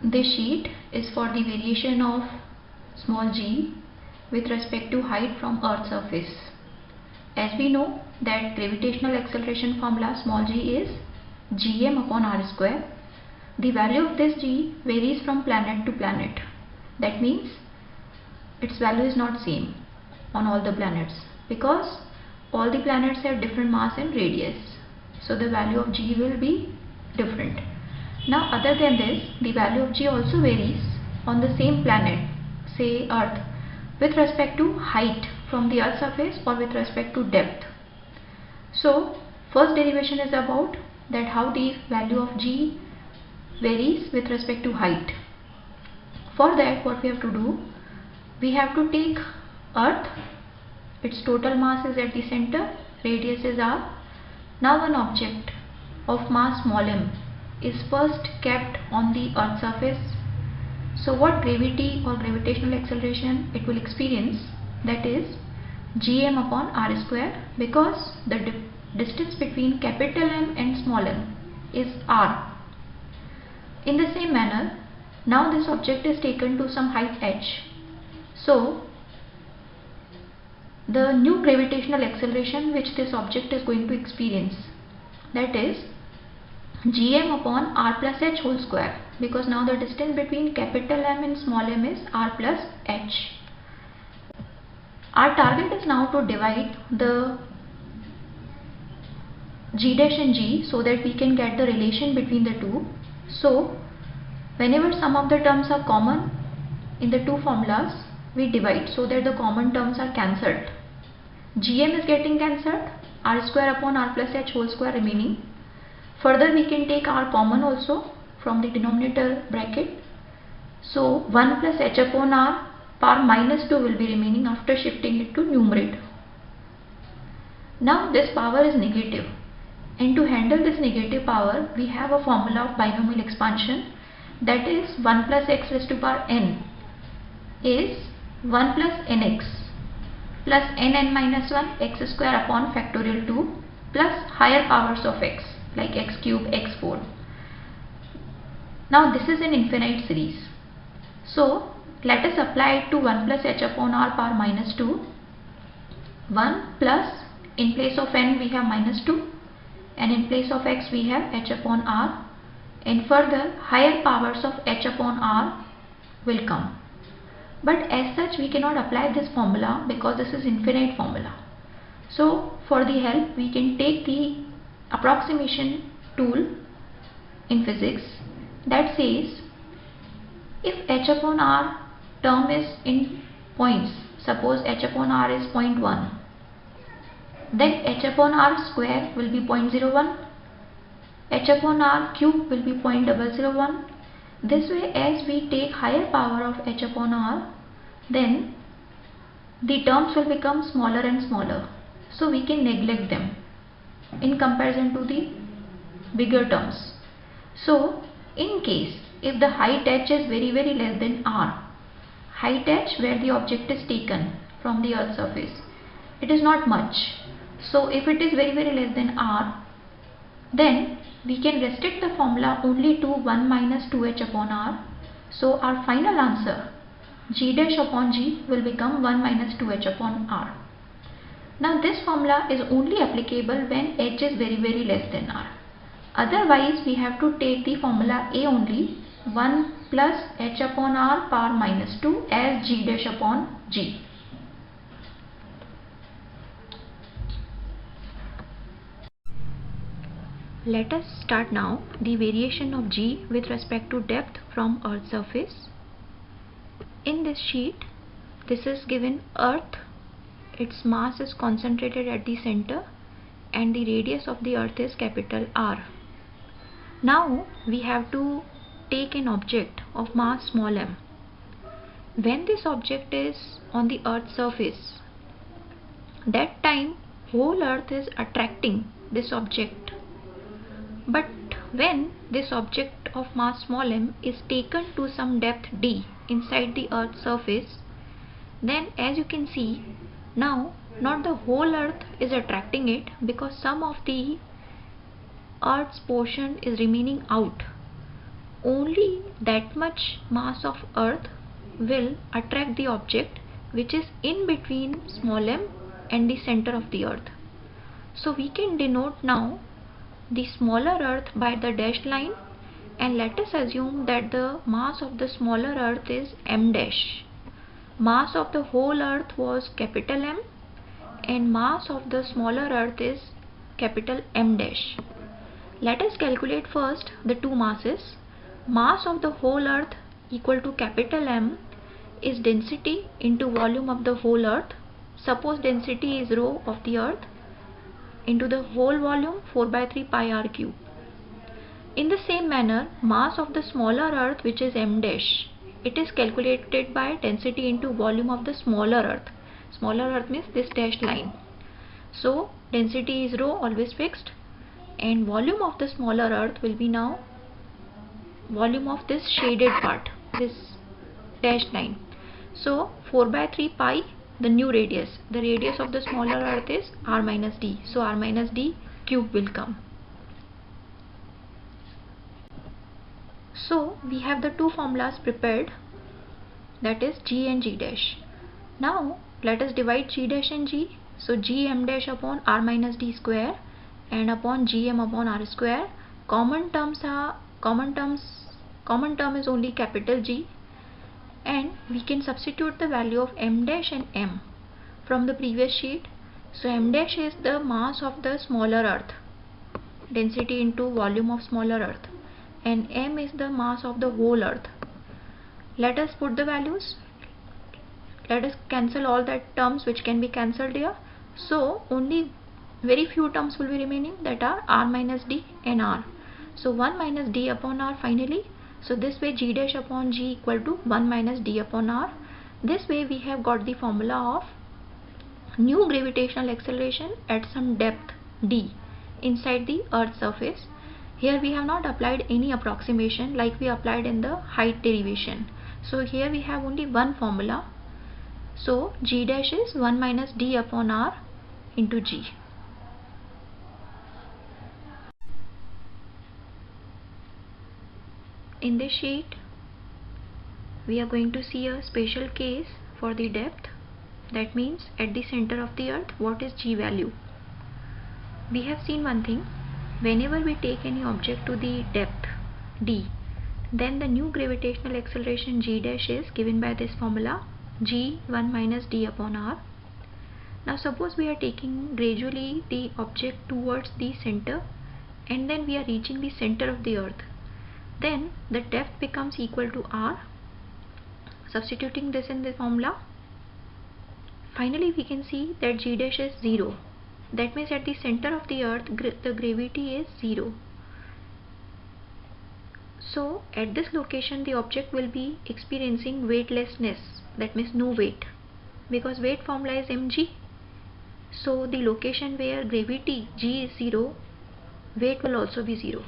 This sheet is for the variation of small g with respect to height from Earth's surface. As we know that gravitational acceleration formula small g is gm upon r square. The value of this g varies from planet to planet. That means its value is not same on all the planets because all the planets have different mass and radius. So the value of g will be different. Now other than this, the value of g also varies on the same planet, say Earth, with respect to height from the Earth's surface or with respect to depth. So first derivation is about that how the value of g varies with respect to height. For that, what we have to do, we have to take Earth, its total mass is at the center, radius is r. Now an object of mass small m is first kept on the Earth's surface. So what gravity or gravitational acceleration it will experience, that is gm upon r square, because the distance between capital M and small m is r. In the same manner, now this object is taken to some height h. So the new gravitational acceleration which this object is going to experience, that is gm upon r plus h whole square, because now the distance between capital M and small m is r plus h. Our target is now to divide the g dash and g so that we can get the relation between the two. So whenever some of the terms are common in the two formulas, we divide so that the common terms are cancelled. Gm is getting cancelled, r square upon r plus h whole square remaining. Further we can take r common also from the denominator bracket. So 1 plus h upon r power minus 2 will be remaining after shifting it to numerator. Now this power is negative, and to handle this negative power we have a formula of binomial expansion, that is 1 plus x raised to power n is 1 plus nx plus nn minus 1 x square upon factorial 2 plus higher powers of x like x cube, x4. Now this is an infinite series. So let us apply it to 1 plus h upon r power minus 2. 1 plus, in place of n we have minus 2, and in place of x we have h upon r, and further higher powers of h upon r will come. But as such we cannot apply this formula because this is infinite formula. So for the help we can take the approximation tool in physics that says if h upon r term is in points, suppose h upon r is 0.1, then h upon r square will be 0.01, h upon r cube will be 0.001. This way, as we take higher power of h upon r, then the terms will become smaller and smaller, so we can neglect them in comparison to the bigger terms. So in case if the height h is very less than r, height h where the object is taken from the Earth's surface, it is not much. So if it is very less than r, then we can restrict the formula only to 1 minus 2h upon r. So our final answer g dash upon g will become 1 minus 2h upon r. Now this formula is only applicable when h is very less than r. Otherwise we have to take the formula A only, 1 plus h upon r power minus 2 as g dash upon g. Let us start now the variation of g with respect to depth from Earth's surface. In this sheet, this is given Earth, its mass is concentrated at the center and the radius of the Earth is capital R. Now we have to take an object of mass small m. When this object is on the Earth's surface, that time whole Earth is attracting this object. But when this object of mass small m is taken to some depth d inside the Earth's surface, then as you can see, now not the whole Earth is attracting it because some of the Earth's portion is remaining out. only that much mass of earth will attract the object which is in between small m and the center of the earth. So we can denote now the smaller earth by the dashed line, and let us assume that the mass of the smaller earth is m dash. Mass of the whole earth was capital M and mass of the smaller earth is capital M dash. Let us calculate first the two masses. Mass of the whole earth equal to capital M is density into volume of the whole earth. Suppose density is rho of the earth into the whole volume 4/3 pi r cube. In the same manner, mass of the smaller earth, which is m dash, it is calculated by density into volume of the smaller earth. Smaller earth means this dashed line. So density is rho, always fixed, and volume of the smaller earth will be now volume of this shaded part, this dashed line. So 4/3 pi, the new radius. The radius of the smaller earth is r minus d. So r minus d cube will come. So we have the two formulas prepared, that is g and g dash. Now let us divide g dash and g. So g m dash upon r minus d square and upon gm upon r square. Common term is only capital G, and we can substitute the value of m dash and m from the previous sheet. So m dash is the mass of the smaller earth, density into volume of smaller earth, and m is the mass of the whole earth. Let us put the values. Let us cancel all that terms which can be cancelled here. So only very few terms will be remaining, that are r minus d and r. So 1 minus d upon r finally. So this way g dash upon g equal to 1 minus d upon r. This way we have got the formula of new gravitational acceleration at some depth d inside the earth's surface. Here we have not applied any approximation like we applied in the height derivation. So here we have only one formula. So g dash is 1 minus d upon r into g. In this sheet we are going to see a special case for the depth. That means at the center of the earth, what is g value? We have seen one thing: whenever we take any object to the depth d, then the new gravitational acceleration g dash is given by this formula, g 1 minus d upon r. Now suppose we are taking gradually the object towards the center and then we are reaching the center of the earth. Then the depth becomes equal to r. Substituting this in the formula, finally we can see that g dash is 0. That means at the center of the earth the gravity is 0. So at this location the object will be experiencing weightlessness, that means no weight, because weight formula is mg. So the location where gravity g is 0, weight will also be 0.